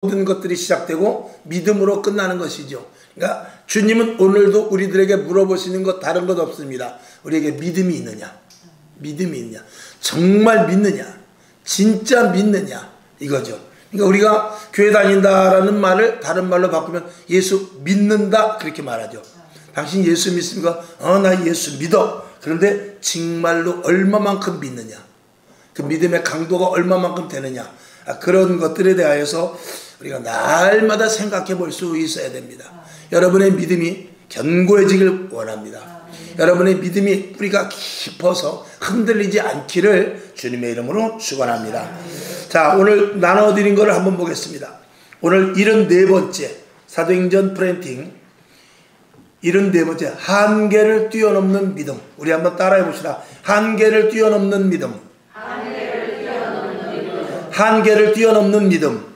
모든 것들이 시작되고 믿음으로 끝나는 것이죠. 그러니까 주님은 오늘도 우리들에게 물어보시는 것 다른 것 없습니다. 우리에게 믿음이 있느냐? 믿음이 있느냐? 정말 믿느냐? 진짜 믿느냐? 이거죠. 그러니까 우리가 교회 다닌다라는 말을 다른 말로 바꾸면 예수 믿는다 그렇게 말하죠. 당신 예수 믿습니까? 나 예수 믿어. 그런데 정말로 얼마만큼 믿느냐? 그 믿음의 강도가 얼마만큼 되느냐? 그런 것들에 대하여서 우리가 날마다 생각해 볼 수 있어야 됩니다. 여러분의 믿음이 견고해지길 원합니다. 여러분의 믿음이 뿌리가 깊어서 흔들리지 않기를 주님의 이름으로 축원합니다. 자, 오늘 나눠드린 것을 한번 보겠습니다. 오늘 74번째 사도행전 프린팅 74번째 한계를 뛰어넘는 믿음. 우리 한번 따라해 봅시다. 한계를 뛰어넘는 믿음. 한계를 뛰어넘는 믿음.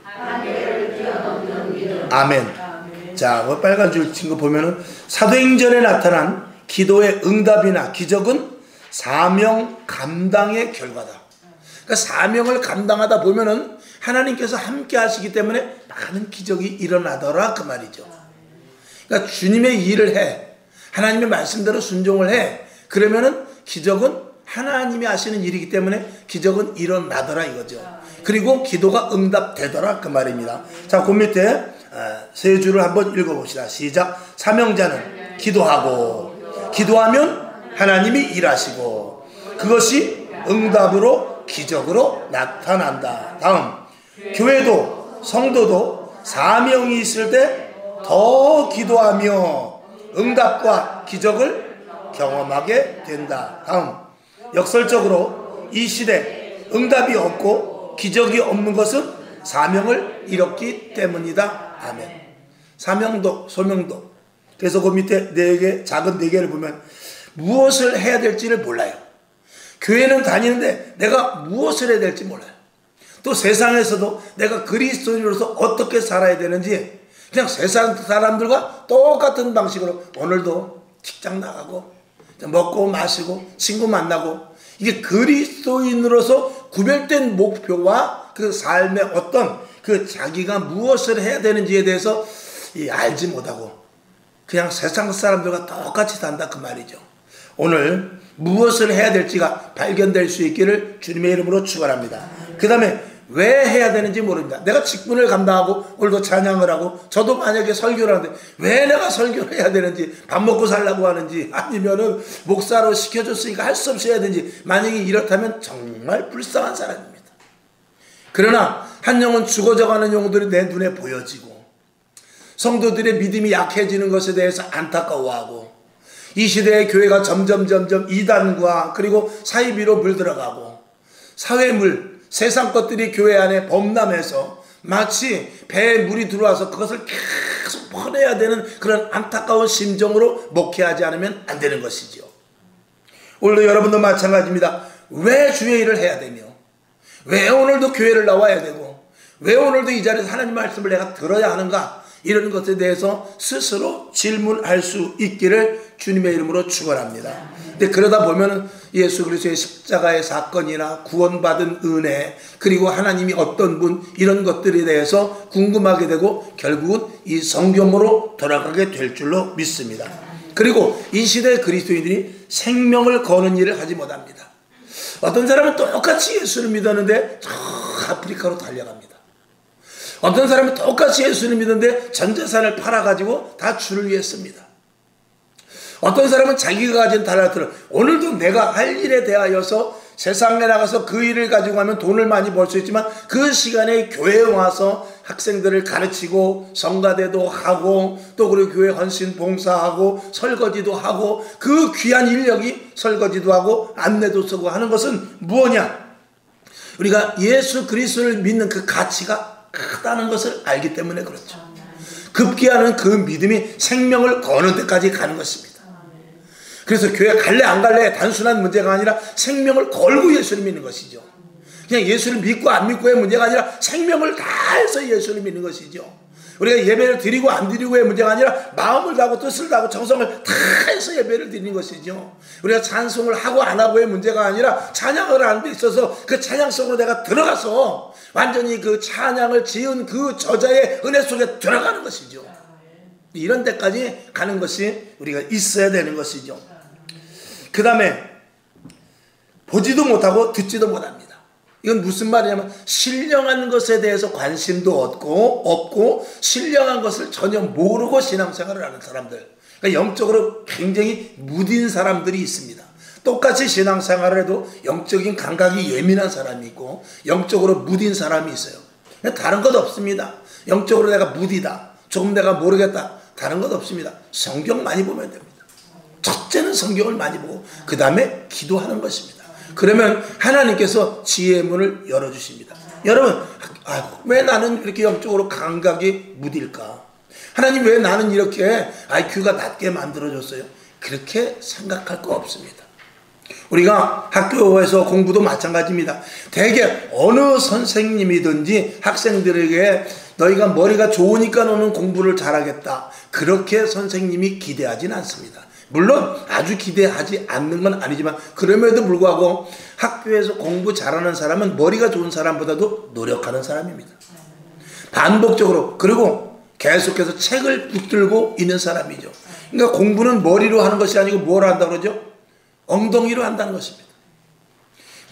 아멘. 자, 빨간 줄 친 거 보면은 사도행전에 나타난 기도의 응답이나 기적은 사명 감당의 결과다. 그러니까 사명을 감당하다 보면은 하나님께서 함께 하시기 때문에 많은 기적이 일어나더라 그 말이죠. 그러니까 주님의 일을 해. 하나님의 말씀대로 순종을 해. 그러면은 기적은 하나님이 하시는 일이기 때문에 기적은 일어나더라 이거죠. 그리고 기도가 응답되더라 그 말입니다. 자, 그 밑에 세 줄을 한번 읽어봅시다. 시작. 사명자는 기도하고 기도하면 하나님이 일하시고 그것이 응답으로 기적으로 나타난다. 다음. 교회도 성도도 사명이 있을 때 더 기도하며 응답과 기적을 경험하게 된다. 다음. 역설적으로 이 시대 응답이 없고 기적이 없는 것은 사명을 잃었기 때문이다. 아멘. 사명도 소명도. 그래서 그 밑에 작은 4개를 보면 무엇을 해야 될지를 몰라요. 교회는 다니는데 내가 무엇을 해야 될지 몰라요. 또 세상에서도 내가 그리스도인으로서 어떻게 살아야 되는지 그냥 세상 사람들과 똑같은 방식으로 오늘도 직장 나가고 먹고 마시고 친구 만나고 이게 그리스도인으로서 구별된 목표와 그 삶의 어떤 그 자기가 무엇을 해야 되는지에 대해서 알지 못하고 그냥 세상 사람들과 똑같이 산다 그 말이죠. 오늘 무엇을 해야 될지가 발견될 수 있기를 주님의 이름으로 축원합니다. 그 다음에 왜 해야 되는지 모릅니다. 내가 직분을 감당하고 오늘도 찬양을 하고 저도 만약에 설교를 하는데 왜 내가 설교를 해야 되는지 밥 먹고 살라고 하는지 아니면은 목사로 시켜줬으니까 할 수 없이 해야 되는지 만약에 이렇다면 정말 불쌍한 사람입니다. 그러나 한 영혼 죽어져가는 영혼들이 내 눈에 보여지고 성도들의 믿음이 약해지는 것에 대해서 안타까워하고 이 시대의 교회가 점점 이단과 그리고 사이비로 물들어가고 사회물 세상 것들이 교회 안에 범람해서 마치 배에 물이 들어와서 그것을 계속 퍼내야 되는 그런 안타까운 심정으로 목회하지 않으면 안 되는 것이죠. 오늘도 여러분도 마찬가지입니다. 왜 주의 일을 해야 되며 왜 오늘도 교회를 나와야 되고 왜 오늘도 이 자리에서 하나님 말씀을 내가 들어야 하는가 이런 것에 대해서 스스로 질문할 수 있기를 주님의 이름으로 축원합니다. 근데 그러다 보면은 예수 그리스도의 십자가의 사건이나 구원받은 은혜 그리고 하나님이 어떤 분 이런 것들에 대해서 궁금하게 되고 결국은 이 성경으로 돌아가게 될 줄로 믿습니다. 그리고 이 시대의 그리스도인들이 생명을 거는 일을 하지 못합니다. 어떤 사람은 똑같이 예수를 믿었는데 저 아프리카로 달려갑니다. 어떤 사람은 똑같이 예수를 믿었는데 전 재산을 팔아가지고 다 주를 위해 씁니다. 어떤 사람은 자기가 가진 달란트를 오늘도 내가 할 일에 대하여서 세상에 나가서 그 일을 가지고 하면 돈을 많이 벌 수 있지만 그 시간에 교회에 와서 학생들을 가르치고 성가대도 하고 또 그리고 교회 헌신 봉사하고 설거지도 하고 그 귀한 인력이 설거지도 하고 안내도 쓰고 하는 것은 무엇이냐? 우리가 예수 그리스도를 믿는 그 가치가 크다는 것을 알기 때문에 그렇죠. 급기야는 그 믿음이 생명을 거는 데까지 가는 것입니다. 그래서 교회 갈래 안 갈래 단순한 문제가 아니라 생명을 걸고 예수를 믿는 것이죠. 그냥 예수를 믿고 안 믿고의 문제가 아니라 생명을 다해서 예수를 믿는 것이죠. 우리가 예배를 드리고 안 드리고의 문제가 아니라 마음을 다하고 뜻을 다하고 정성을 다해서 예배를 드리는 것이죠. 우리가 찬송을 하고 안 하고의 문제가 아니라 찬양을 하는 데 있어서 그 찬양 속으로 내가 들어가서 완전히 그 찬양을 지은 그 저자의 은혜 속에 들어가는 것이죠. 이런 데까지 가는 것이 우리가 있어야 되는 것이죠. 그 다음에 보지도 못하고 듣지도 못합니다. 이건 무슨 말이냐면 신령한 것에 대해서 관심도 없고 신령한 것을 전혀 모르고 신앙생활을 하는 사람들, 그러니까 영적으로 굉장히 무딘 사람들이 있습니다. 똑같이 신앙생활을 해도 영적인 감각이 예민한 사람이 있고 영적으로 무딘 사람이 있어요. 다른 것 없습니다. 영적으로 내가 무디다, 조금 내가 모르겠다, 다른 것 없습니다. 성경 많이 보면 됩니다. 첫째는 성경을 많이 보고 그 다음에 기도하는 것입니다. 그러면 하나님께서 지혜의 문을 열어주십니다. 여러분, 왜 나는 이렇게 영적으로 감각이 무딜까? 하나님 왜 나는 이렇게 IQ가 낮게 만들어줬어요? 그렇게 생각할 거 없습니다. 우리가 학교에서 공부도 마찬가지입니다. 대개 어느 선생님이든지 학생들에게 너희가 머리가 좋으니까 너는 공부를 잘하겠다, 그렇게 선생님이 기대하진 않습니다. 물론 아주 기대하지 않는 건 아니지만 그럼에도 불구하고 학교에서 공부 잘하는 사람은 머리가 좋은 사람보다도 노력하는 사람입니다. 반복적으로, 그리고 계속해서 책을 붙들고 있는 사람이죠. 그러니까 공부는 머리로 하는 것이 아니고 뭘 한다고 그러죠? 엉덩이로 한다는 것입니다.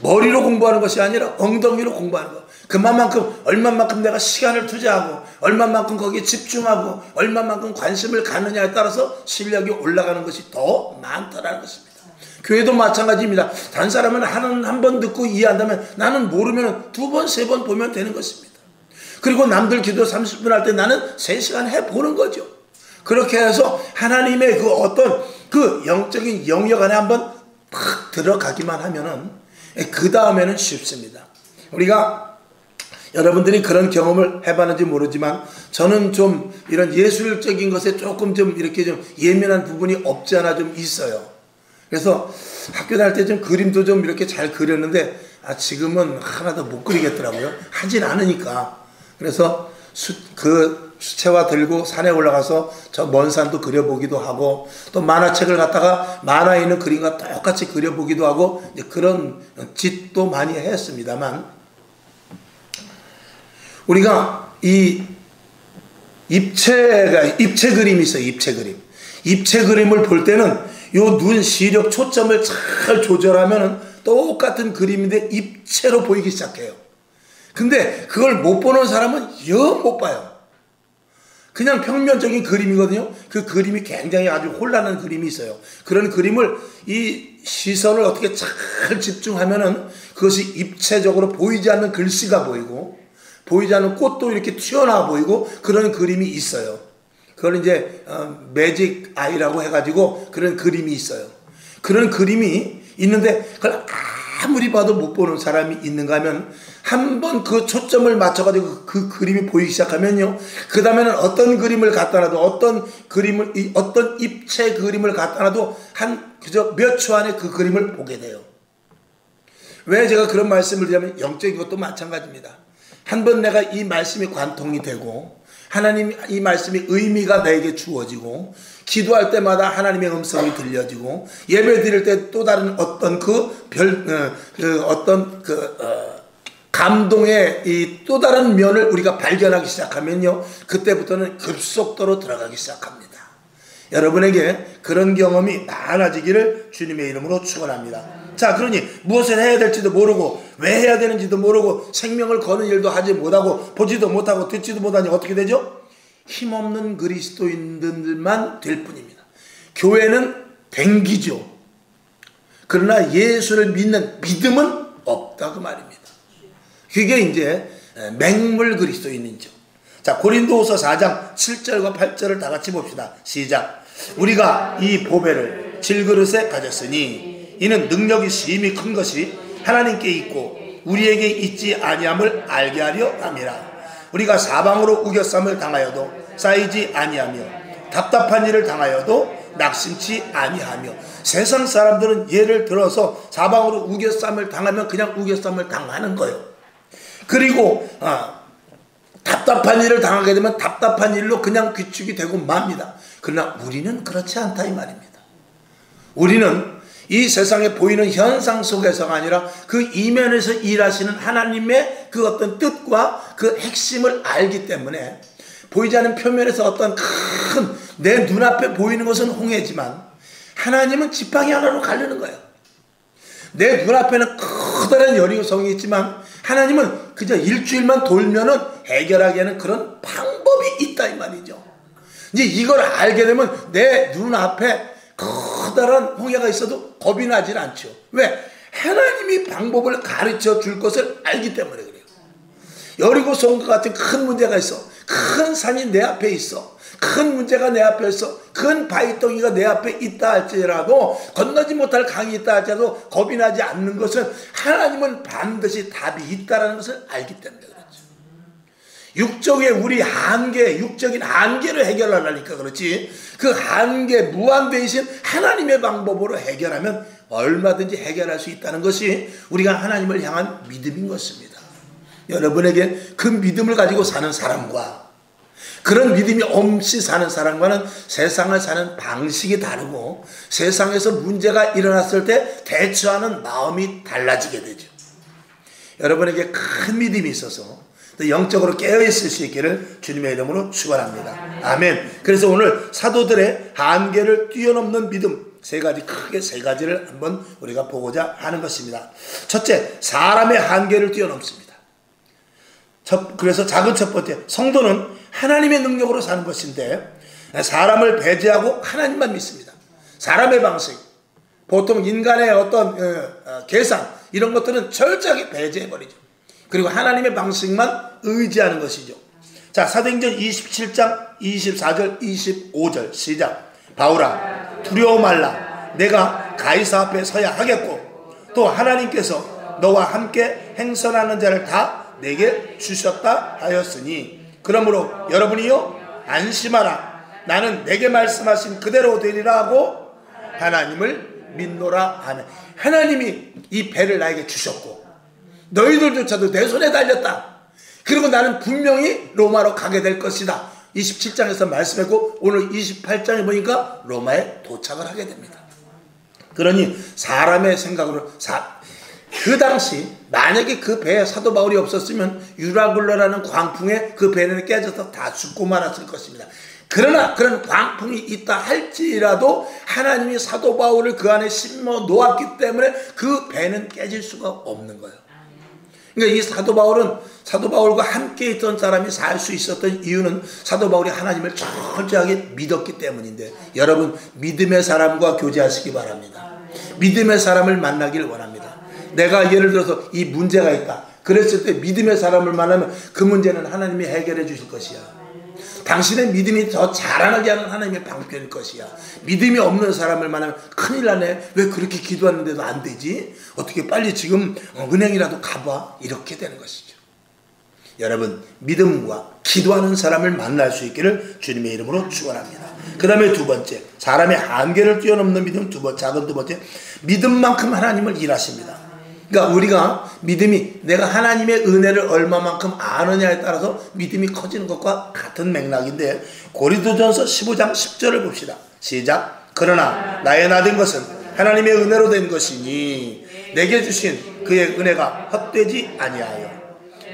머리로 공부하는 것이 아니라 엉덩이로 공부하는 것. 그만큼 얼마만큼 내가 시간을 투자하고 얼마만큼 거기에 집중하고 얼마만큼 관심을 갖느냐에 따라서 실력이 올라가는 것이 더 많다라는 것입니다. 교회도 마찬가지입니다. 다른 사람은 한 번 듣고 이해한다면 나는 모르면 2번, 3번 보면 되는 것입니다. 그리고 남들 기도 30분 할 때 나는 3시간 해보는 거죠. 그렇게 해서 하나님의 그 어떤 그 영적인 영역 안에 한번 팍 들어가기만 하면은 그 다음에는 쉽습니다. 우리가 여러분들이 그런 경험을 해봤는지 모르지만 저는 좀 이런 예술적인 것에 조금 좀 이렇게 좀 예민한 부분이 없지 않아 좀 있어요. 그래서 학교 다닐 때 좀 그림도 좀 이렇게 잘 그렸는데 지금은 하나도 못 그리겠더라고요. 하진 않으니까. 그래서 수채화 들고 산에 올라가서 저 먼 산도 그려보기도 하고 또 만화책을 갖다가 만화에 있는 그림과 똑같이 그려보기도 하고 그런 짓도 많이 했습니다만, 우리가 이 입체 그림이 있어요. 입체 그림을 볼 때는 요 눈 시력 초점을 잘 조절하면 똑같은 그림인데 입체로 보이기 시작해요. 근데 그걸 못 보는 사람은 영 못 봐요. 그냥 평면적인 그림이거든요. 그 그림이 굉장히 아주 혼란한 그림이 있어요. 그런 그림을 이 시선을 어떻게 잘 집중하면은 그것이 입체적으로 보이지 않는 글씨가 보이고 보이지 않는 꽃도 이렇게 튀어나와 보이고 그런 그림이 있어요. 그걸 이제 매직 아이라고 해가지고 그런 그림이 있어요. 그런 그림이 있는데 그걸 아무리 봐도 못 보는 사람이 있는가 하면 한번 그 초점을 맞춰가지고 그 그림이 보이기 시작하면요, 그 다음에는 어떤 그림을 갖다 놔도 어떤 입체 그림을 갖다 놔도 그저 몇 초 안에 그 그림을 보게 돼요. 왜 제가 그런 말씀을 드리냐면 영적인 것도 마찬가지입니다. 한번 내가 이 말씀이 관통이 되고 하나님 이 말씀이 의미가 나에게 주어지고 기도할 때마다 하나님의 음성이 들려지고 예배 드릴 때 또 다른 어떤 감동의 이 또 다른 면을 우리가 발견하기 시작하면요, 그때부터는 급속도로 들어가기 시작합니다. 여러분에게 그런 경험이 많아지기를 주님의 이름으로 축원합니다. 자, 그러니 무엇을 해야 될지도 모르고 왜 해야 되는지도 모르고 생명을 거는 일도 하지 못하고 보지도 못하고 듣지도 못하니 어떻게 되죠? 힘없는 그리스도인들만 될 뿐입니다. 교회는 댕기죠. 그러나 예수를 믿는 믿음은 없다 그 말입니다. 그게 이제 맹물 그리스도인이죠. 자, 고린도후서 4장 7절과 8절을 다 같이 봅시다. 시작. 우리가 이 보배를 질그릇에 가졌으니 이는 능력이 심히 큰 것이 하나님께 있고 우리에게 있지 아니함을 알게 하려 함이라. 우리가 사방으로 우겨쌈을 당하여도 쌓이지 아니하며 답답한 일을 당하여도 낙심치 아니하며. 세상 사람들은 예를 들어서 사방으로 우겨쌈을 당하면 그냥 우겨쌈을 당하는 거예요. 그리고 답답한 일을 당하게 되면 답답한 일로 그냥 귀축이 되고 맙니다. 그러나 우리는 그렇지 않다 이 말입니다. 우리는 이 세상에 보이는 현상 속에서가 아니라 그 이면에서 일하시는 하나님의 그 어떤 뜻과 그 핵심을 알기 때문에 보이지 않는 표면에서 어떤 큰 내 눈앞에 보이는 것은 홍해지만 하나님은 지팡이 하나로 가르는 거예요. 내 눈앞에는 커다란 여리고성이 있지만 하나님은 그저 일주일만 돌면은 해결하기에는 그런 방법이 있다 이 말이죠. 이제 이걸 알게 되면 내 눈앞에 커다란 홍해가 있어도 겁이 나질 않죠. 왜? 하나님이 방법을 가르쳐 줄 것을 알기 때문에 그래요. 여리고성과 같은 큰 문제가 있어. 큰 산이 내 앞에 있어. 큰 문제가 내 앞에 있어. 큰 바위덩이가 내 앞에 있다 할지라도, 건너지 못할 강이 있다 할지라도 겁이 나지 않는 것은 하나님은 반드시 답이 있다는 것을 알기 때문에 그렇죠. 육적의 우리 한계, 육적인 한계를 해결하려니까 그렇지, 그 한계 무한대이신 하나님의 방법으로 해결하면 얼마든지 해결할 수 있다는 것이 우리가 하나님을 향한 믿음인 것입니다. 여러분에게 그 믿음을 가지고 사는 사람과 그런 믿음이 없이 사는 사람과는 세상을 사는 방식이 다르고 세상에서 문제가 일어났을 때 대처하는 마음이 달라지게 되죠. 여러분에게 큰 믿음이 있어서 또 영적으로 깨어있을 수 있기를 주님의 이름으로 축원합니다. 아멘. 그래서 오늘 사도들의 한계를 뛰어넘는 믿음 크게 세 가지를 한번 우리가 보고자 하는 것입니다. 첫째, 사람의 한계를 뛰어넘습니다. 그래서 작은 첫 번째, 성도는 하나님의 능력으로 사는 것인데 사람을 배제하고 하나님만 믿습니다. 사람의 방식, 보통 인간의 어떤 계산 이런 것들은 철저하게 배제해버리죠. 그리고 하나님의 방식만 의지하는 것이죠. 자, 사도행전 27장 24절 25절 시작. 바울아, 두려워 말라. 내가 가이사 앞에 서야 하겠고 또 하나님께서 너와 함께 행선하는 자를 다 내게 주셨다 하였으니 그러므로 여러분이요 안심하라. 나는 내게 말씀하신 그대로 되리라 하고 하나님을 믿노라. 아멘. 하나님이 이 배를 나에게 주셨고 너희들조차도 내 손에 달렸다. 그리고 나는 분명히 로마로 가게 될 것이다. 27장에서 말씀했고 오늘 28장에 보니까 로마에 도착을 하게 됩니다. 그러니 사람의 생각으로 그 당시 만약에 그 배에 사도 바울이 없었으면 유라굴라라는 광풍에 그 배는 깨져서 다 죽고 말았을 것입니다. 그러나 그런 광풍이 있다 할지라도 하나님이 사도 바울을 그 안에 심어 놓았기 때문에 그 배는 깨질 수가 없는 거예요. 그러니까 이 사도 바울과 함께 있던 사람이 살 수 있었던 이유는 사도 바울이 하나님을 철저하게 믿었기 때문인데, 여러분 믿음의 사람과 교제하시기 바랍니다. 믿음의 사람을 만나길 원합니다. 내가 예를 들어서 이 문제가 있다 그랬을 때 믿음의 사람을 만나면 그 문제는 하나님이 해결해 주실 것이야. 당신의 믿음이 더 자라나게 하는 하나님의 방편일 것이야. 믿음이 없는 사람을 만나면 큰일 나네. 왜 그렇게 기도하는데도 안 되지? 어떻게 빨리 지금 은행이라도 가봐. 이렇게 되는 것이죠. 여러분 믿음과 기도하는 사람을 만날 수 있기를 주님의 이름으로 축원합니다. 그 다음에 두 번째, 사람의 한계를 뛰어넘는 믿음. 작은 두 번째, 믿음만큼 하나님을 일하십니다. 그러니까 우리가 믿음이 내가 하나님의 은혜를 얼마만큼 아느냐에 따라서 믿음이 커지는 것과 같은 맥락인데, 고린도전서 15장 10절을 봅시다. 시작. 그러나 나의 나된 것은 하나님의 은혜로 된 것이니 내게 주신 그의 은혜가 헛되지 아니하여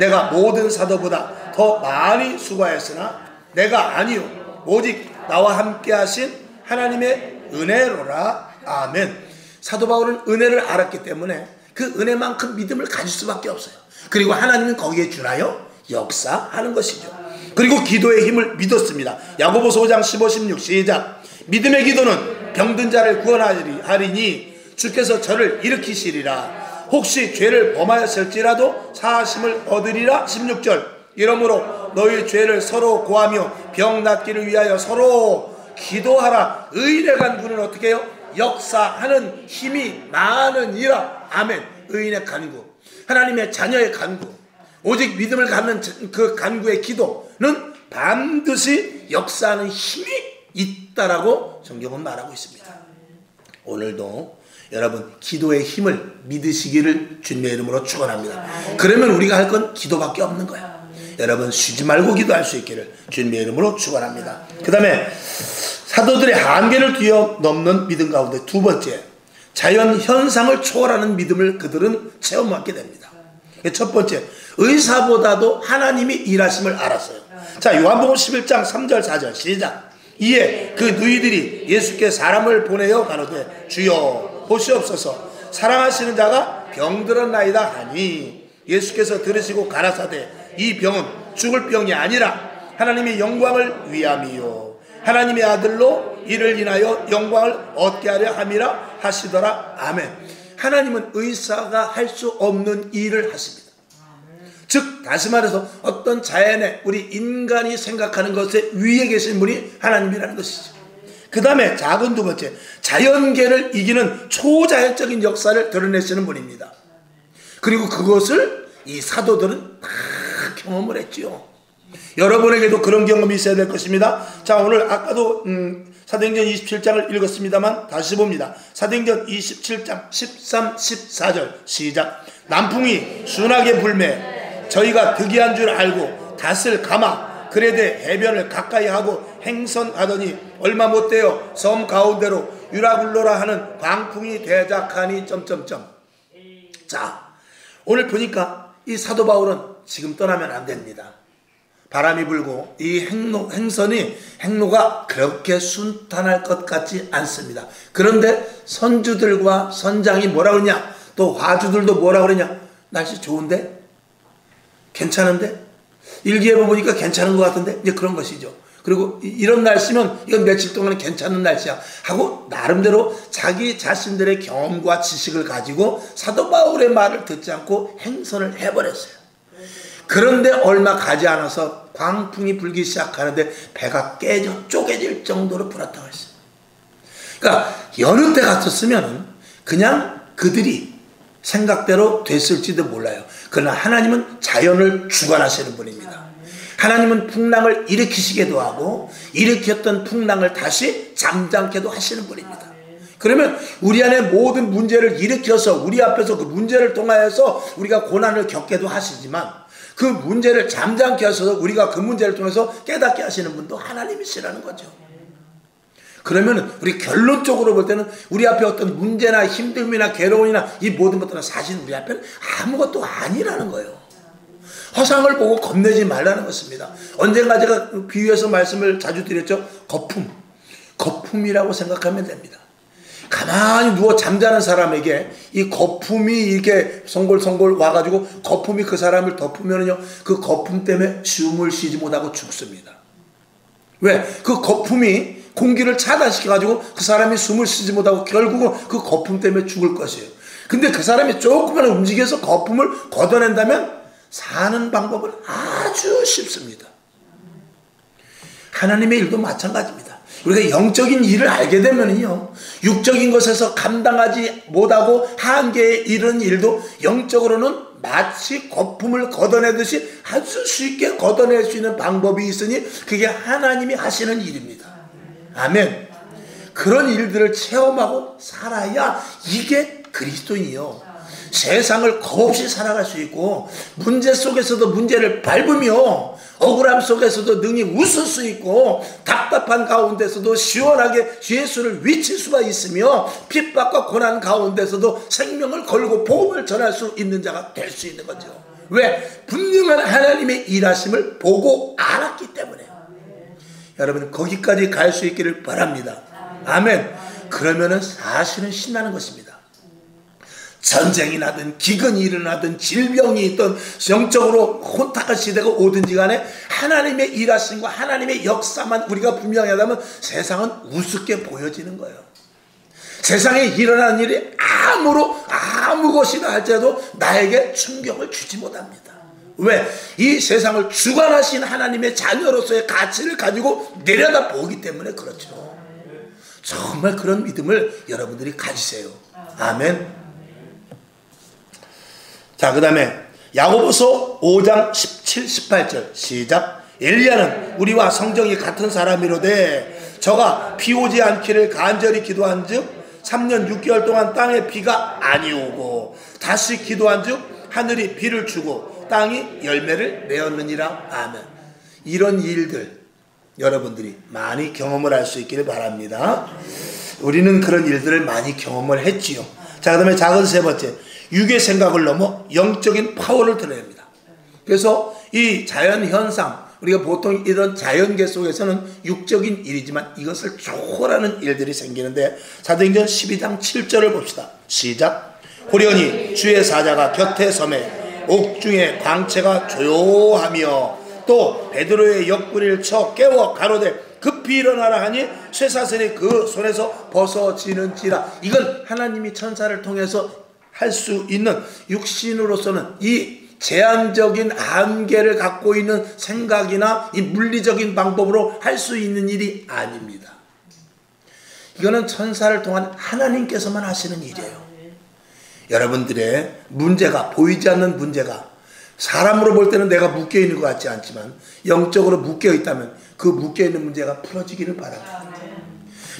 내가 모든 사도보다 더 많이 수고하였으나 내가 아니요 오직 나와 함께 하신 하나님의 은혜로라. 아멘. 사도 바울은 은혜를 알았기 때문에 그 은혜만큼 믿음을 가질 수밖에 없어요. 그리고 하나님은 거기에 준하여 역사하는 것이죠. 그리고 기도의 힘을 믿었습니다. 야고보서 5장 15, 16 시작. 믿음의 기도는 병든 자를 구원하리니 주께서 저를 일으키시리라. 혹시 죄를 범하였을지라도 사하심을 얻으리라. 16절. 이러므로 너희 죄를 서로 고하며 병 낫기를 위하여 서로 기도하라. 의인의 간구는 어떻게 해요? 역사하는 힘이 많으니라. 아멘. 의인의 간구, 하나님의 자녀의 간구, 오직 믿음을 갖는 그 간구의 기도는 반드시 역사하는 힘이 있다라고 성경은 말하고 있습니다. 오늘도 여러분 기도의 힘을 믿으시기를 주님의 이름으로 축원합니다. 그러면 우리가 할 건 기도밖에 없는 거야. 여러분 쉬지 말고 기도할 수 있기를 주님의 이름으로 축원합니다. 그 다음에 사도들의 한계를 뛰어넘는 믿음 가운데 두 번째, 자연 현상을 초월하는 믿음을 그들은 체험하게 됩니다. 첫 번째, 의사보다도 하나님이 일하심을 알았어요. 자, 요한복음 11장 3절 4절 시작. 이에 그 누이들이 예수께 사람을 보내어 가로되 주여 보시옵소서, 사랑하시는 자가 병들었나이다 하니 예수께서 들으시고 가라사대 이 병은 죽을 병이 아니라 하나님의 영광을 위함이요 하나님의 아들로 이를 인하여 영광을 얻게 하려 함이라 하시더라. 아멘. 하나님은 의사가 할 수 없는 일을 하십니다. 즉 다시 말해서 어떤 자연의 우리 인간이 생각하는 것에 위에 계신 분이 하나님이라는 것이죠. 그 다음에 작은 두 번째, 자연계를 이기는 초자연적인 역사를 드러내시는 분입니다. 그리고 그것을 이 사도들은 다 경험을 했지요. 여러분에게도 그런 경험이 있어야 될 것입니다. 자, 오늘 아까도 사도행전 27장을 읽었습니다만 다시 봅니다. 사도행전 27장 13, 14절 시작. 남풍이 순하게 불매 저희가 득이한 줄 알고 닷을 감아 그레데 해변을 가까이 하고 행선하더니 얼마 못되어 섬 가운데로 유라굴로라 하는 광풍이 대작하니 점점점. 자, 오늘 보니까 이 사도 바울은 지금 떠나면 안 됩니다. 바람이 불고 이 행로가 그렇게 순탄할 것 같지 않습니다. 그런데 선주들과 선장이 뭐라 그러냐, 또 화주들도 뭐라 그러냐, 날씨 좋은데? 괜찮은데? 일기예보 보니까 괜찮은 것 같은데? 이제 그런 것이죠. 그리고 이런 날씨면 이건 며칠 동안 괜찮은 날씨야 하고 나름대로 자기 자신들의 경험과 지식을 가지고 사도 바울의 말을 듣지 않고 행선을 해버렸어요. 그런데 얼마 가지 않아서 광풍이 불기 시작하는데 배가 깨져 쪼개질 정도로 불었다고 했어요. 그러니까 여느 때 같았으면 그냥 그들이 생각대로 됐을지도 몰라요. 그러나 하나님은 자연을 주관하시는 분입니다. 하나님은 풍랑을 일으키시기도 하고 일으켰던 풍랑을 다시 잠잠케도 하시는 분입니다. 그러면 우리 안에 모든 문제를 일으켜서 우리 앞에서 그 문제를 통하여서 우리가 고난을 겪게도 하시지만 그 문제를 잠잠케 하셔서 우리가 그 문제를 통해서 깨닫게 하시는 분도 하나님이시라는 거죠. 그러면 우리 결론적으로 볼 때는 우리 앞에 어떤 문제나 힘듦이나 괴로움이나 이 모든 것들은 사실 우리 앞에는 아무것도 아니라는 거예요. 허상을 보고 겁내지 말라는 것입니다. 언젠가 제가 비유해서 말씀을 자주 드렸죠. 거품이라고 생각하면 됩니다. 가만히 누워 잠자는 사람에게 이 거품이 이렇게 송골송골 와가지고 거품이 그 사람을 덮으면요, 그 거품 때문에 숨을 쉬지 못하고 죽습니다. 왜? 그 거품이 공기를 차단시켜가지고 그 사람이 숨을 쉬지 못하고 결국은 그 거품 때문에 죽을 것이에요. 근데 그 사람이 조금만 움직여서 거품을 걷어낸다면 사는 방법은 아주 쉽습니다. 하나님의 일도 마찬가지입니다. 우리가 영적인 일을 알게 되면요, 육적인 것에서 감당하지 못하고 한계에 이르는 일도 영적으로는 마치 거품을 걷어내듯이 아주 쉽게 걷어낼 수 있는 방법이 있으니 그게 하나님이 하시는 일입니다. 아멘. 그런 일들을 체험하고 살아야 이게 그리스도인이요, 세상을 겁없이 살아갈 수 있고 문제 속에서도 문제를 밟으며 억울함 속에서도 능히 웃을 수 있고 답답한 가운데서도 시원하게 예수를 외칠 수가 있으며 핍박과 고난 가운데서도 생명을 걸고 복음을 전할 수 있는 자가 될 수 있는 거죠. 왜? 분명한 하나님의 일하심을 보고 알았기 때문에. 여러분 거기까지 갈 수 있기를 바랍니다. 아멘. 그러면은 사실은 신나는 것입니다. 전쟁이 나든 기근이 일어나든 질병이 있든 영적으로 혼탁한 시대가 오든지 간에 하나님의 일하심과 하나님의 역사만 우리가 분명히 하다면 세상은 우습게 보여지는 거예요. 세상에 일어나는 일이 아무 것이나 할지라도 나에게 충격을 주지 못합니다. 왜? 이 세상을 주관하신 하나님의 자녀로서의 가치를 가지고 내려다보기 때문에 그렇죠. 정말 그런 믿음을 여러분들이 가지세요. 아멘. 자, 그 다음에 야고보서 5장 17, 18절 시작. 엘리야는 우리와 성정이 같은 사람이로되 저가 비 오지 않기를 간절히 기도한즉 3년 6개월 동안 땅에 비가 아니 오고 다시 기도한즉 하늘이 비를 주고 땅이 열매를 맺었느니라. 아멘. 이런 일들 여러분들이 많이 경험을 할 수 있기를 바랍니다. 우리는 그런 일들을 많이 경험을 했지요. 자, 그 다음에 작은 세 번째, 육의 생각을 넘어 영적인 파워를 드러야 합니다. 그래서 이 자연현상, 우리가 보통 이런 자연계 속에서는 육적인 일이지만 이것을 초월하는 일들이 생기는데, 사도행전 12장 7절을 봅시다. 시작. 호련히 주의 사자가 곁에 서매 옥중에 광채가 조용하며 또 베드로의 옆구리를 쳐 깨워 가로되 급히 일어나라 하니 쇠사슬이 그 손에서 벗어지는지라. 이건 하나님이 천사를 통해서 할 수 있는, 육신으로서는 이 제한적인 한계를 갖고 있는 생각이나 이 물리적인 방법으로 할 수 있는 일이 아닙니다. 이거는 천사를 통한 하나님께서만 하시는 일이에요. 여러분들의 문제가, 보이지 않는 문제가 사람으로 볼 때는 내가 묶여있는 것 같지 않지만 영적으로 묶여있다면 그 묶여있는 문제가 풀어지기를 바랍니다.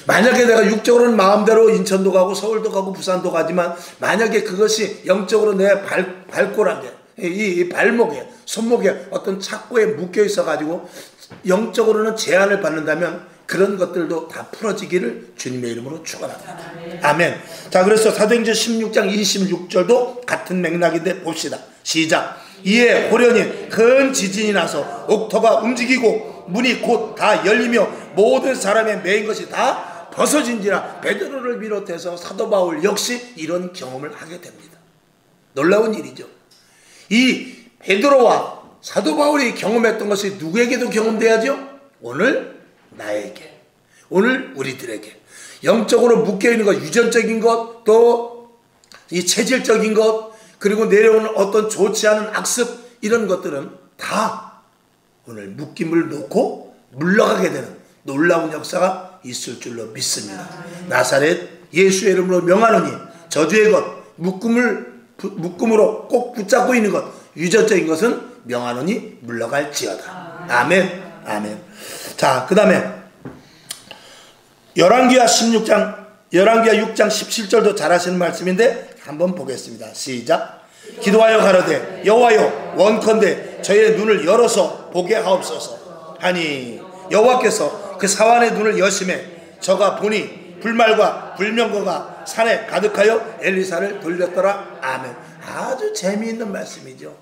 만약에 내가 육적으로는 마음대로 인천도 가고 서울도 가고 부산도 가지만 만약에 그것이 영적으로 내 발꼬락에, 이 발목에, 손목에 어떤 착고에 묶여있어 가지고 영적으로는 제한을 받는다면 그런 것들도 다 풀어지기를 주님의 이름으로 축원합니다. 아멘. 자, 그래서 사도행전 16장 26절도 같은 맥락인데 봅시다. 시작. 이에 호련히 큰 지진이 나서 옥토가 움직이고 문이 곧 다 열리며 모든 사람의 매인 것이 다 벗어진지라. 베드로를 비롯해서 사도 바울 역시 이런 경험을 하게 됩니다. 놀라운 일이죠. 이 베드로와 사도 바울이 경험했던 것이 누구에게도 경험돼야죠? 오늘 나에게, 오늘 우리들에게 영적으로 묶여있는 것, 유전적인 것, 또 이 체질적인 것, 그리고 내려오는 어떤 좋지 않은 악습, 이런 것들은 다 오늘 묶임을 놓고 물러가게 되는 놀라운 역사가 있을 줄로 믿습니다. 나사렛 예수의 이름으로 명하노니 저주의 것, 묶음으로 꼭 붙잡고 있는 것, 유전적인 것은 명하노니 물러갈지어다. 아멘. 아멘. 자, 그 다음에 열왕기하 6장 17절도 잘 하시는 말씀인데 한번 보겠습니다. 시작. 기도하여 가로되 여호와여 원컨대 저의 눈을 열어서 보게 하옵소서 하니 여호와께서 그 사환의 눈을 여심해 저가 보니 불말과 불명거가 산에 가득하여 엘리사를 돌렸더라. 아멘. 아주 재미있는 말씀이죠.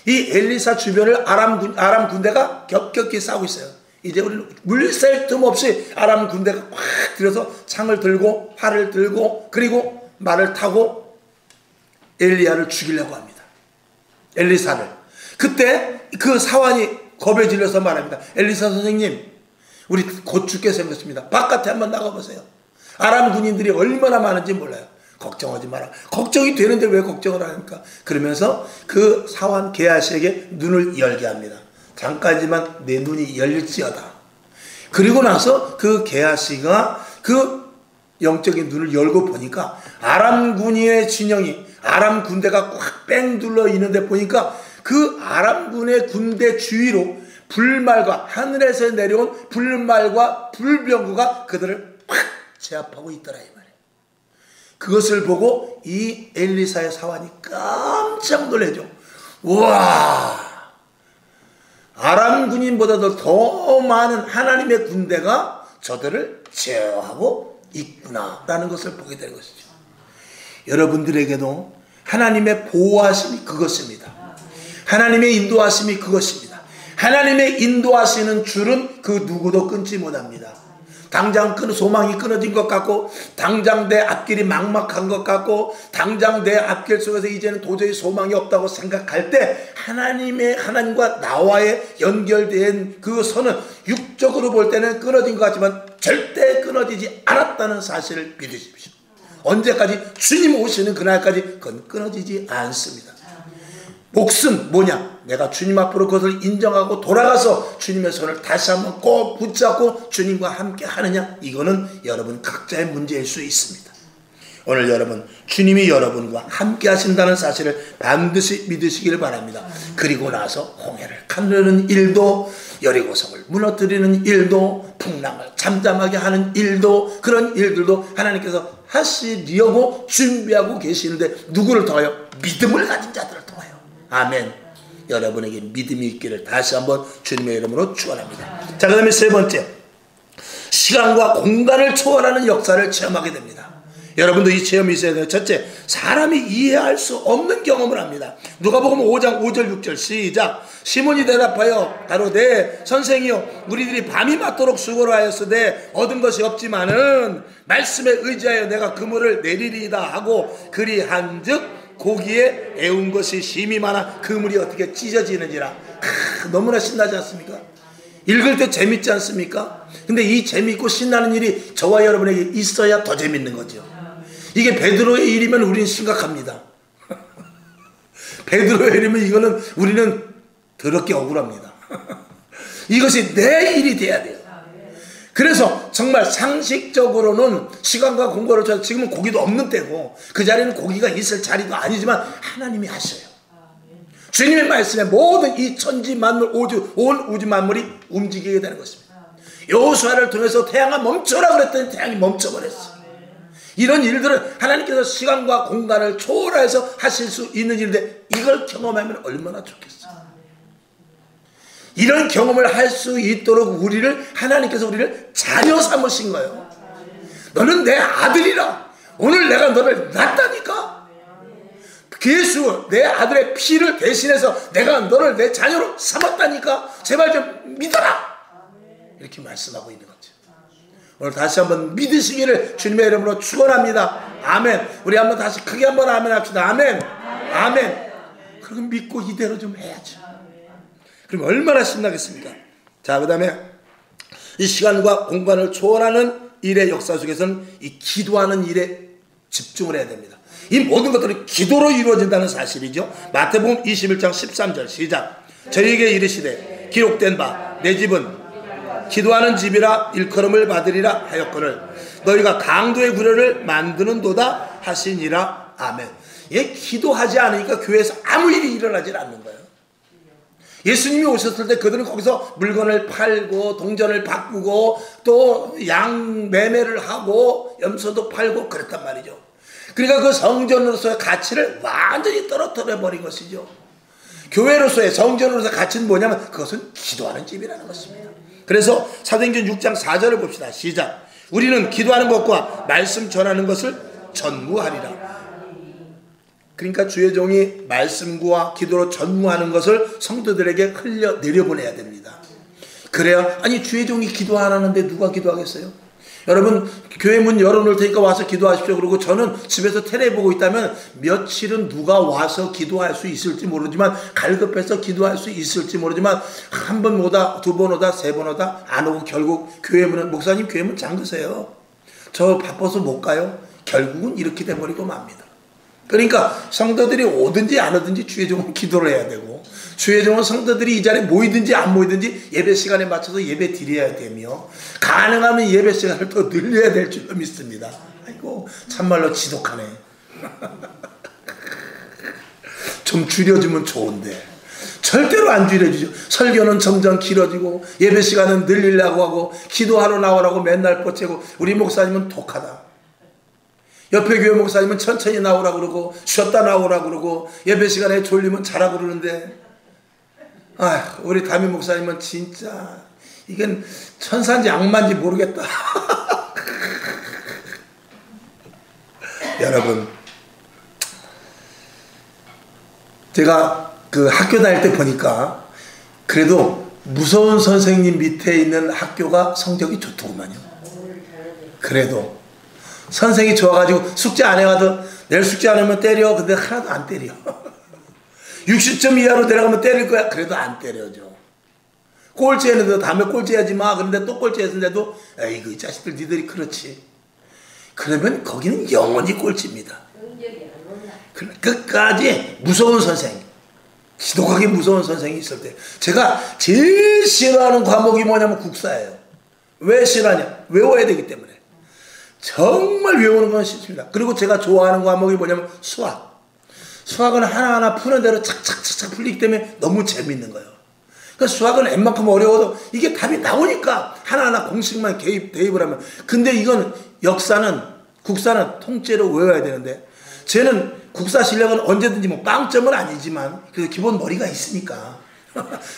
이 엘리사 주변을 아람 군대가 겹겹이 싸우고 있어요. 이제 우리는 물샐 틈 없이 아람 군대가 확 들어서 창을 들고 활을 들고 그리고 말을 타고 엘리야를 죽이려고 합니다. 엘리사를. 그때 그 사환이 겁에 질려서 말합니다. 엘리사 선생님, 우리 곧 죽게 생겼습니다. 바깥에 한번 나가보세요. 아람 군인들이 얼마나 많은지 몰라요. 걱정하지 마라. 걱정이 되는데 왜 걱정을 하니까? 그러면서 그 사환 게하시에게 눈을 열게 합니다. 잠깐이지만 내 눈이 열릴지어다. 그리고 나서 그 게하시가 그 영적인 눈을 열고 보니까 아람 군인의 진영이, 아람 군대가 꽉 뺑 둘러 있는데 보니까 그 아람 군의 군대 주위로 불말과 하늘에서 내려온 불말과 불병거가 그들을 팍 제압하고 있더라 이 말이에요. 그것을 보고 이 엘리사의 사환이 깜짝 놀라죠. 우와, 아람 군인보다도 더 많은 하나님의 군대가 저들을 제어하고 있구나 라는 것을 보게 되는 것이죠. 여러분들에게도 하나님의 보호하심이 그것입니다. 하나님의 인도하심이 그것입니다. 하나님의 인도하시는 줄은 그 누구도 끊지 못합니다. 당장 소망이 끊어진 것 같고, 당장 내 앞길이 막막한 것 같고, 당장 내 앞길 속에서 이제는 도저히 소망이 없다고 생각할 때 하나님과 나와의 연결된 그 선은 육적으로 볼 때는 끊어진 것 같지만 절대 끊어지지 않았다는 사실을 믿으십시오. 언제까지? 주님 오시는 그날까지 그건 끊어지지 않습니다. 목숨 뭐냐? 내가 주님 앞으로 그것을 인정하고 돌아가서 주님의 손을 다시 한번 꼭 붙잡고 주님과 함께 하느냐? 이거는 여러분 각자의 문제일 수 있습니다. 오늘 여러분, 주님이 여러분과 함께 하신다는 사실을 반드시 믿으시기를 바랍니다. 그리고 나서 홍해를 가르는 일도, 여리고성을 무너뜨리는 일도, 풍랑을 잠잠하게 하는 일도, 그런 일들도 하나님께서 하시려고 준비하고 계시는데 누구를 통하여? 믿음을 가진 자들을 통하여. 아멘. 여러분에게 믿음이 있기를 다시 한번 주님의 이름으로 축원합니다. 자, 그 다음에 세 번째, 시간과 공간을 초월하는 역사를 체험하게 됩니다. 여러분도 이 체험이 있어야 돼요. 첫째, 사람이 이해할 수 없는 경험을 합니다. 누가복음 5장 5절 6절 시작. 시몬이 대답하여 가로되 선생이여, 우리들이 밤이 맞도록 수고를 하였으되 얻은 것이 없지만은 말씀에 의지하여 내가 그물을 내리리이다 하고 그리한즉 고기에 애운 것이 심히 많아 그물이 어떻게 찢어지는지라. 너무나 신나지 않습니까? 읽을 때 재밌지 않습니까? 근데 이 재밌고 신나는 일이 저와 여러분에게 있어야 더 재밌는 거죠. 이게 베드로의 일이면 우리는 심각합니다. 베드로의 일이면 이거는 우리는 더럽게 억울합니다. 이것이 내 일이 돼야 돼요. 그래서 정말 상식적으로는 시간과 공간을 쳐서, 지금은 고기도 없는 때고 그 자리는 고기가 있을 자리도 아니지만 하나님이 하셔요. 주님의 말씀에 모든 이 천지 만물, 온 우주 만물이 움직이게 되는 것입니다. 여호수아를 통해서 태양아 멈춰라 그랬더니 태양이 멈춰버렸어요. 이런 일들은 하나님께서 시간과 공간을 초월해서 하실 수 있는 일인데 이걸 경험하면 얼마나 좋겠어요. 이런 경험을 할 수 있도록 하나님께서 우리를 자녀 삼으신 거예요. 너는 내 아들이라. 오늘 내가 너를 낳았다니까. 예수 내 아들의 피를 대신해서 내가 너를 내 자녀로 삼았다니까. 제발 좀 믿어라. 이렇게 말씀하고 있는 거죠. 오늘 다시 한번 믿으시기를 주님의 이름으로 축원합니다. 아멘. 우리 한번 다시 크게 한번 아멘 합시다. 아멘. 아멘. 그럼 믿고 이대로 좀 해야죠. 그럼 얼마나 신나겠습니까? 자, 그 다음에 이 시간과 공간을 초월하는 일의 역사 속에서는 이 기도하는 일에 집중을 해야 됩니다. 이 모든 것들이 기도로 이루어진다는 사실이죠. 마태복음 21장 13절 시작. 저희에게 이르시되 기록된 바 내 집은 기도하는 집이라 일컬음을 받으리라 하였거늘 너희가 강도의 구려를 만드는도다 하시니라. 아멘. 예, 기도하지 않으니까 교회에서 아무 일이 일어나질 않는 거예요. 예수님이 오셨을 때 그들은 거기서 물건을 팔고 동전을 바꾸고 또 양 매매를 하고 염소도 팔고 그랬단 말이죠. 그러니까 그 성전으로서의 가치를 완전히 떨어뜨려 버린 것이죠. 교회로서의 성전으로서의 가치는 뭐냐면 그것은 기도하는 집이라는 것입니다. 그래서 사도행전 6장 4절을 봅시다. 시작. 우리는 기도하는 것과 말씀 전하는 것을 전무하리라. 그러니까 주의 종이 말씀과 기도로 전무하는 것을 성도들에게 흘려 내려보내야 됩니다. 그래야, 아니 주의 종이 기도 안 하는데 누가 기도하겠어요? 여러분, 교회 문 열어놓을 테니까 와서 기도하십시오. 그리고 저는 집에서 텔레 보고 있다면 며칠은 누가 와서 기도할 수 있을지 모르지만, 갈급해서 기도할 수 있을지 모르지만, 한 번 오다, 두 번 오다, 세 번 오다 안 오고 결국 교회 문은, 목사님 교회 문 잠그세요. 저 바빠서 못 가요. 결국은 이렇게 돼버리고 맙니다. 그러니까 성도들이 오든지 안 오든지 주의 종은 기도를 해야 되고, 주의 종은 성도들이 이 자리에 모이든지 안 모이든지 예배 시간에 맞춰서 예배 드려야 되며, 가능하면 예배 시간을 더 늘려야 될 줄로 믿습니다. 아이고 참말로 지독하네. 좀 줄여주면 좋은데 절대로 안 줄여주죠. 설교는 점점 길어지고 예배 시간은 늘리려고 하고 기도하러 나오라고 맨날 뻗치고, 우리 목사님은 독하다. 옆에 교회 목사님은 천천히 나오라고 그러고 쉬었다 나오라고 그러고 예배 시간에 졸리면 자라고 그러는데, 우리 담임 목사님은 진짜 이건 천사인지 악마인지 모르겠다. 여러분, 제가 그 학교 다닐 때 보니까 그래도 무서운 선생님 밑에 있는 학교가 성적이 좋더구만요. 그래도 선생이 좋아가지고 숙제 안 해가도 내일 숙제 안 하면 때려. 근데 하나도 안 때려. 60점 이하로 내려가면 때릴 거야. 그래도 안 때려줘. 꼴찌했는데도 다음에 꼴찌하지 마. 그런데 또 꼴찌했는데도 에이그 이 자식들 니들이 그렇지. 그러면 거기는 영원히 꼴찌입니다. 끝까지 무서운 선생, 지독하게 무서운 선생이 있을 때, 제가 제일 싫어하는 과목이 뭐냐면 국사예요. 왜 싫어하냐? 외워야 되기 때문에. 정말 외우는 건 싫습니다. 그리고 제가 좋아하는 과목이 뭐냐면 수학. 수학은 하나하나 푸는 대로 착착착착 풀리기 때문에 너무 재밌는 거예요. 그 수학은 웬만큼 어려워도 이게 답이 나오니까 하나하나 공식만 대입을 하면. 근데 이건 역사는, 국사는 통째로 외워야 되는데, 쟤는 국사 실력은 언제든지 뭐 빵점은 아니지만 그래도 기본 머리가 있으니까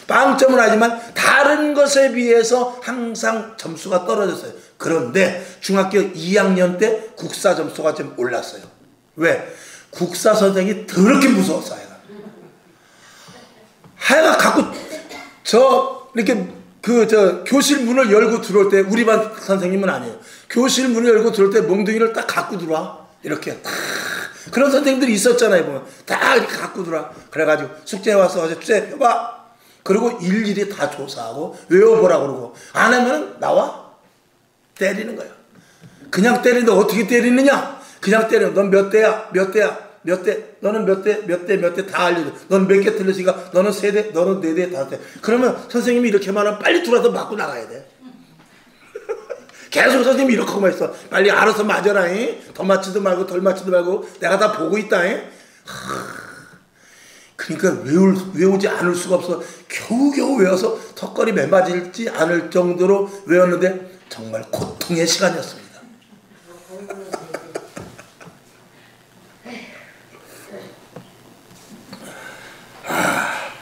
빵점은 아니지만 다른 것에 비해서 항상 점수가 떨어졌어요. 그런데 중학교 2학년 때 국사 점수가 좀 올랐어요. 왜? 국사 선생이 더럽게 무서웠어. 하여가 갖고 이렇게 교실 문을 열고 들어올 때, 우리 반 선생님은 아니에요. 교실 문을 열고 들어올 때 몽둥이를 딱 갖고 들어와. 이렇게 딱. 그런 선생님들이 있었잖아요. 보면 다 이렇게 갖고 들어와. 그래가지고 숙제 와서 어제 숙제 해봐. 그리고 일일이 다 조사하고 외워보라 그러고, 안 하면 나와 때리는 거야. 그냥 때리는데 어떻게 때리느냐? 그냥 때려. 넌 몇 대야? 몇 대야? 몇 대? 너는 몇 대? 몇 대? 몇 대? 다 알려줘. 너는 몇 개 틀렸으니까 너는 3대, 너는 4대, 5대. 그러면 선생님이 이렇게만 하면 빨리 들어와서 맞고 나가야 돼. 계속 선생님이 이렇게 하고만 있어. 빨리 알아서 맞아라. 더 맞지도 말고 덜 맞지도 말고 내가 다 보고 있다. 그러니까 외우지 않을 수가 없어. 겨우겨우 외워서 턱걸이 매맞을지 않을 정도로 외웠는데 정말 고통의 시간이었습니다.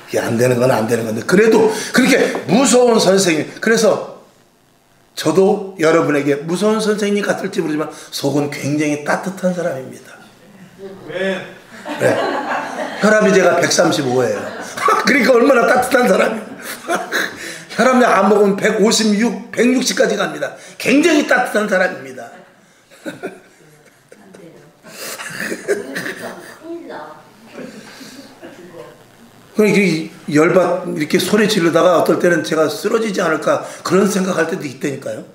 이게 안 되는 건 안 되는 건데, 그래도 그렇게 무서운 선생님. 그래서 저도 여러분에게 무서운 선생님 같을지 모르지만 속은 굉장히 따뜻한 사람입니다. 네. 혈압이 제가 135예요. 그러니까 얼마나 따뜻한 사람이에요. 혈압약 안 먹으면 156, 160까지 갑니다. 굉장히 따뜻한 사람입니다. 이렇게 이렇게 소리 지르다가 어떨 때는 제가 쓰러지지 않을까 그런 생각할 때도 있다니까요.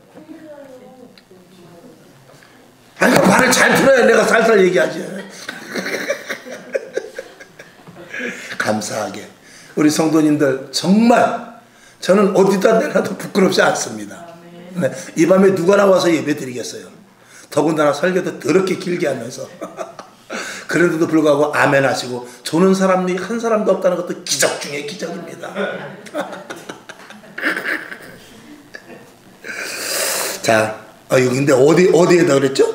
아니, 말을 잘 들어야 내가 살살 얘기하지. 감사하게 우리 성도님들 정말 저는 어디다 내놔도 부끄럽지 않습니다. 네, 이 밤에 누가 나와서 예배 드리겠어요. 더군다나 설교도 더럽게 길게 하면서 그런데도 불구하고 아멘 하시고 조는 사람이 한 사람도 없다는 것도 기적 중에 기적입니다. 자, 여기 근데 어디에다 그랬죠?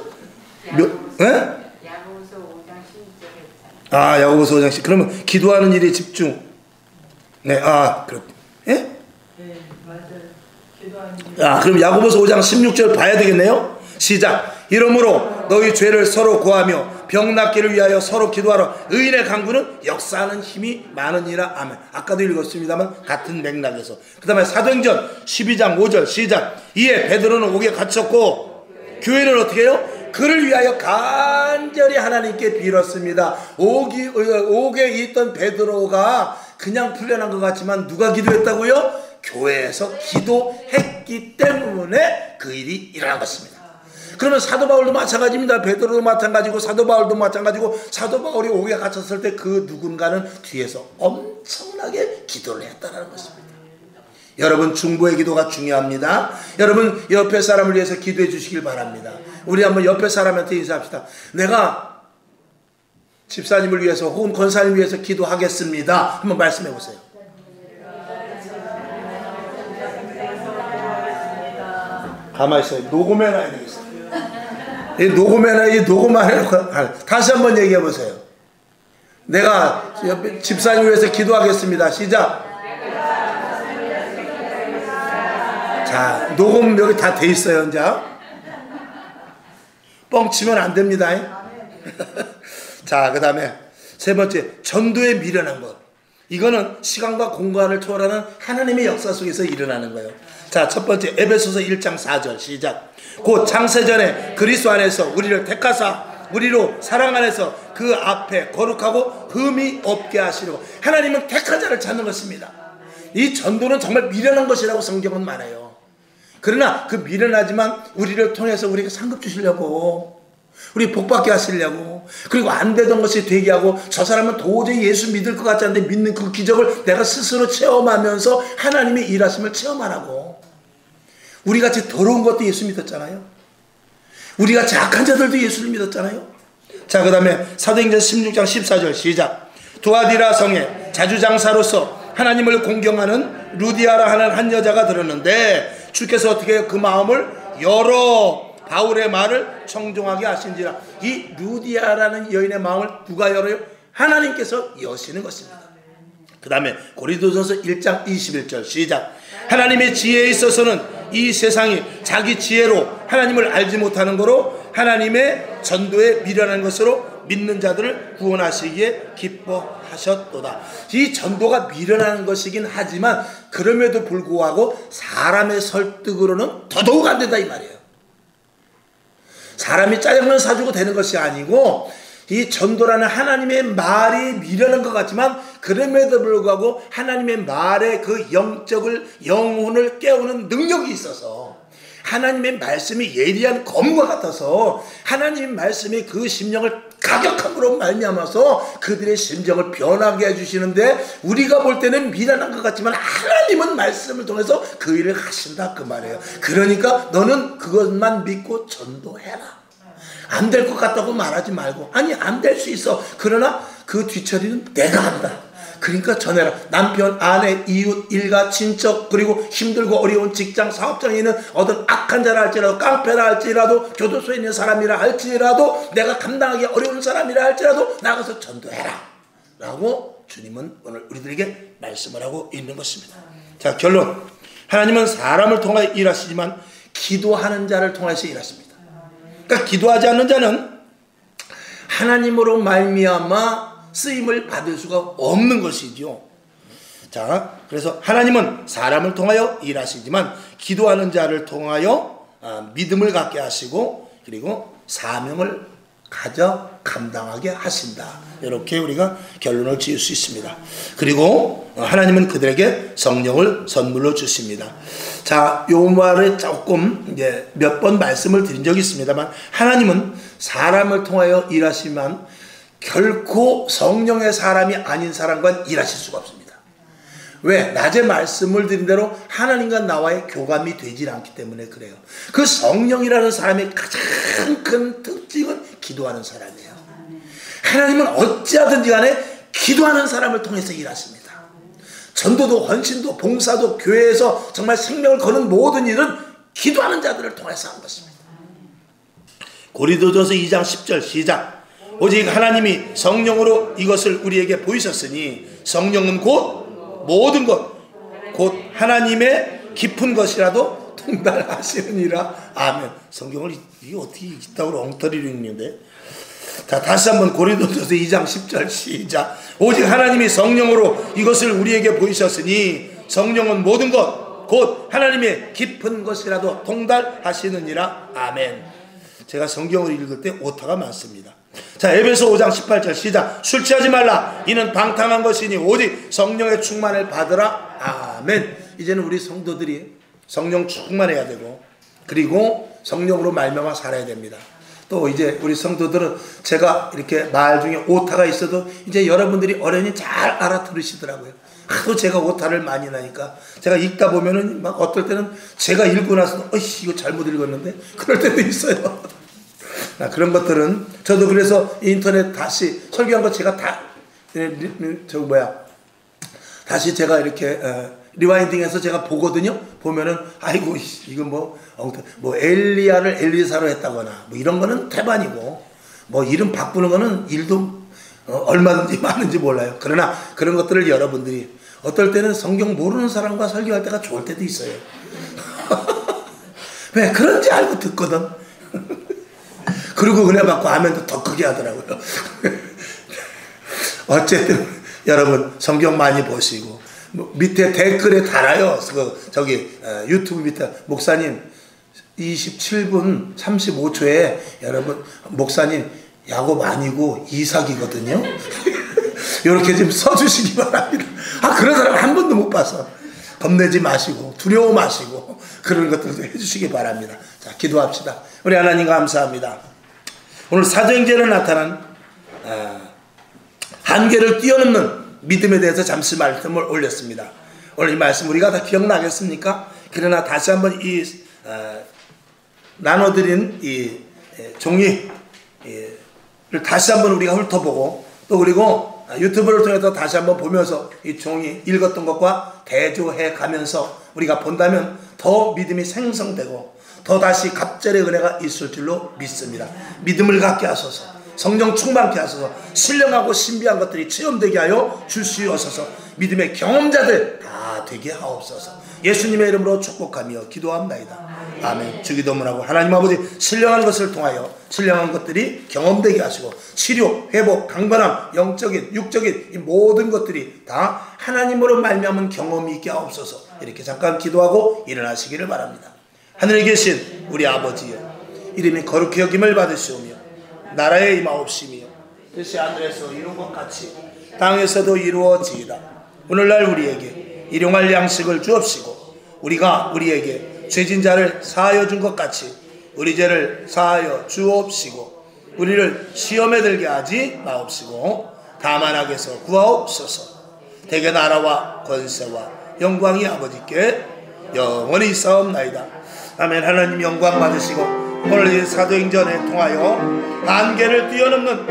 야고보서 5장 12절에. 아, 야고보서 5장 10. 그러면 기도하는 일에 집중. 네, 그렇게. 예? 네, 맞아요. 그럼 야고보서 5장 16절 봐야 되겠네요. 시작. 이러므로 너희 죄를 서로 고하며 병 낫기를 위하여 서로 기도하라. 의인의 강구는 역사하는 힘이 많으니라. 아멘. 아까도 읽었습니다만 같은 맥락에서. 그 다음에 사도행전 12장 5절 시작. 이에 베드로는 옥에 갇혔고 교회는 어떻게 해요? 그를 위하여 간절히 하나님께 빌었습니다. 옥에 있던 베드로가 그냥 풀려난 것 같지만 누가 기도했다고요? 교회에서 기도했기 때문에 그 일이 일어난 것입니다. 그러면 사도 바울도 마찬가지입니다. 베드로도 마찬가지고 사도 바울도 마찬가지고, 사도 바울이 옥에 갇혔을 때 그 누군가는 뒤에서 엄청나게 기도를 했다는 것입니다. 여러분, 중보의 기도가 중요합니다. 여러분, 옆에 사람을 위해서 기도해 주시길 바랍니다. 우리 한번 옆에 사람한테 인사합시다. 내가 집사님을 위해서 혹은 권사님을 위해서 기도하겠습니다. 한번 말씀해 보세요. 가만히 있어요. 녹음해놔야 되겠어요. 녹음해놓고 다시 한번 얘기해 보세요. 내가 옆에 집사님을 위해서 기도하겠습니다. 시작. 자, 녹음 여기 다 돼 있어요. 이제 뻥치면 안 됩니다. 자, 그 다음에 세 번째, 전도에 미련한 것. 이거는 시간과 공간을 초월하는 하나님의 역사 속에서 일어나는 거예요. 자, 첫 번째, 에베소서 1장 4절 시작. 곧 창세전에 그리스도 안에서 우리를 택하사 우리로 사랑 안에서 그 앞에 거룩하고 흠이 없게 하시려고. 하나님은 택한 자를 찾는 것입니다. 이 전도는 정말 미련한 것이라고 성경은 말해요. 그러나 그 미련하지만 우리를 통해서 우리에게 상급 주시려고, 우리 복받게 하시려고, 그리고 안 되던 것이 되게 하고, 저 사람은 도저히 예수 믿을 것 같지 않은데 믿는 그 기적을 내가 스스로 체험하면서 하나님의 일하심을 체험하라고. 우리같이 더러운 것도 예수 믿었잖아요. 우리같이 악한 자들도 예수를 믿었잖아요. 자, 그 다음에 사도행전 16장 14절 시작. 두아디라 성에 자주장사로서 하나님을 공경하는 루디아라 하는 한 여자가 들었는데 주께서 어떻게 그 마음을 열어 바울의 말을 청종하게 하신지라. 이 루디아라는 여인의 마음을 누가 열어요? 하나님께서 여시는 것입니다. 그 다음에 고린도전서 1장 21절 시작. 하나님의 지혜에 있어서는 이 세상이 자기 지혜로 하나님을 알지 못하는 거로 하나님의 전도에 미련한 것으로 믿는 자들을 구원하시기에 기뻐하셨도다. 이 전도가 미련한 것이긴 하지만 그럼에도 불구하고 사람의 설득으로는 더더욱 안 된다 이 말이에요. 사람이 짜장면 사주고 되는 것이 아니고 이 전도라는 하나님의 말이 미련한 것 같지만 그럼에도 불구하고 하나님의 말에 그 영혼을 깨우는 능력이 있어서 하나님의 말씀이 예리한 검과 같아서 하나님의 말씀이 그 심령을 가격함으로 말미암아서 그들의 심정을 변하게 해주시는데 우리가 볼 때는 미련한 것 같지만 하나님은 말씀을 통해서 그 일을 하신다 그 말이에요. 그러니까 너는 그것만 믿고 전도해라. 안 될 것 같다고 말하지 말고 아니 안 될 수 있어. 그러나 그 뒤처리는 내가 한다. 그러니까 전해라. 남편, 아내, 이웃, 일가, 친척 그리고 힘들고 어려운 직장, 사업장에 있는 어떤 악한 자라 할지라도 깡패라 할지라도 교도소에 있는 사람이라 할지라도 내가 감당하기 어려운 사람이라 할지라도 나가서 전도해라 라고 주님은 오늘 우리들에게 말씀을 하고 있는 것입니다. 자, 결론. 하나님은 사람을 통하여 일하시지만 기도하는 자를 통해서 일하십니다. 그러니까 기도하지 않는 자는 하나님으로 말미암아 쓰임을 받을 수가 없는 것이죠. 자, 그래서 하나님은 사람을 통하여 일하시지만 기도하는 자를 통하여 믿음을 갖게 하시고 그리고 사명을 가져 감당하게 하신다. 이렇게 우리가 결론을 지을 수 있습니다. 그리고 하나님은 그들에게 성령을 선물로 주십니다. 자, 요 말에 조금 이제 몇 번 말씀을 드린 적이 있습니다만 하나님은 사람을 통하여 일하시면 결코 성령의 사람이 아닌 사람과 일하실 수가 없습니다. 왜? 낮에 말씀을 드린 대로 하나님과 나와의 교감이 되질 않기 때문에 그래요. 그 성령이라는 사람의 가장 큰 특징은 기도하는 사람이에요. 하나님은 어찌하든지 간에 기도하는 사람을 통해서 일하십니다. 전도도 헌신도 봉사도 교회에서 정말 생명을 거는 모든 일은 기도하는 자들을 통해서 한 것입니다. 고린도전서 2장 10절 시작. 오직 하나님이 성령으로 이것을 우리에게 보이셨으니 성령은 곧 모든 것 곧 하나님의 깊은 것이라도 통달하시느니라. 아멘. 성경을 이게 어떻게 이따구로 엉터리로 읽는데. 자, 다시 한번 고린도전서 2장 10절 시작. 오직 하나님이 성령으로 이것을 우리에게 보이셨으니 성령은 모든 것 곧 하나님의 깊은 것이라도 통달하시느니라. 아멘. 제가 성경을 읽을 때 오타가 많습니다. 자, 에베소 5장 18절 시작. 술 취하지 말라. 이는 방탕한 것이니 오직 성령의 충만을 받으라. 아멘. 이제는 우리 성도들이 성령 충만해야 되고 그리고 성령으로 말미암아 살아야 됩니다. 또 이제 우리 성도들은 제가 이렇게 말 중에 오타가 있어도 이제 여러분들이 어련히 잘 알아들으시더라고요. 하도 제가 오타를 많이 나니까 제가 읽다 보면은 막 어떨 때는 제가 읽고 나서 어이씨 이거 잘못 읽었는데 그럴 때도 있어요. 그런 것들은 저도 그래서 인터넷 다시 설교한 거 제가 다 다시 제가 이렇게 리와인딩해서 제가 보거든요. 보면은 아이고 이건 뭐 엘리야를 엘리사로 했다거나 뭐 이런 거는 태반이고 뭐 이름 바꾸는 거는 일도 얼마든지 많은지 몰라요. 그러나 그런 것들을 여러분들이 어떨 때는 성경 모르는 사람과 설교할 때가 좋을 때도 있어요. 왜 그런지 알고 듣거든. 그리고 은혜 받고 아멘도 더 크게 하더라고요. 어쨌든 여러분 성경 많이 보시고 밑에 댓글에 달아요. 유튜브 밑에 목사님 27분 35초에 여러분 목사님 야곱 아니고 이삭이거든요. 이렇게 좀 써주시기 바랍니다. 그런 사람 한 번도 못 봐서 겁내지 마시고 두려워 마시고 그런 것들도 해주시기 바랍니다. 자, 기도합시다. 우리 하나님 감사합니다. 오늘 사도행전에 나타난 한계를 뛰어넘는 믿음에 대해서 잠시 말씀을 올렸습니다. 오늘 이 말씀 우리가 다 기억나겠습니까? 그러나 다시 한번 나눠드린 이 종이를 다시 한번 우리가 훑어보고 또 그리고 유튜브를 통해서 다시 한번 보면서 이 종이 읽었던 것과 대조해 가면서 우리가 본다면 더 믿음이 생성되고 더 다시 갑절의 은혜가 있을 줄로 믿습니다. 믿음을 갖게 하소서, 성령 충만케 하소서, 신령하고 신비한 것들이 체험되게 하여 주시옵소서, 믿음의 경험자들 다 되게 하옵소서. 예수님의 이름으로 축복하며 기도합나이다. 아멘. 주기도문하고 하나님 아버지, 신령한 것을 통하여 신령한 것들이 경험되게 하시고 치료, 회복, 강건함, 영적인, 육적인 이 모든 것들이 다 하나님으로 말미암은 경험이 있게 하옵소서. 이렇게 잠깐 기도하고 일어나시기를 바랍니다. 하늘에 계신 우리 아버지여, 이름이 거룩히 여김을 받으시오며 나라에 임하옵시며 뜻이 하늘에서 이룬 것 같이 땅에서도 이루어지이다. 오늘날 우리에게 일용할 양식을 주옵시고 우리가 우리에게 죄진 자를 사하여 준 것 같이 우리 죄를 사하여 주옵시고 우리를 시험에 들게 하지 마옵시고 다만 악에서 구하옵소서. 대개 나라와 권세와 영광이 아버지께 영원히 있사옵나이다. 아멘. 하나님 영광 받으시고 오늘 이 사도행전에 통하여 한계를 뛰어넘는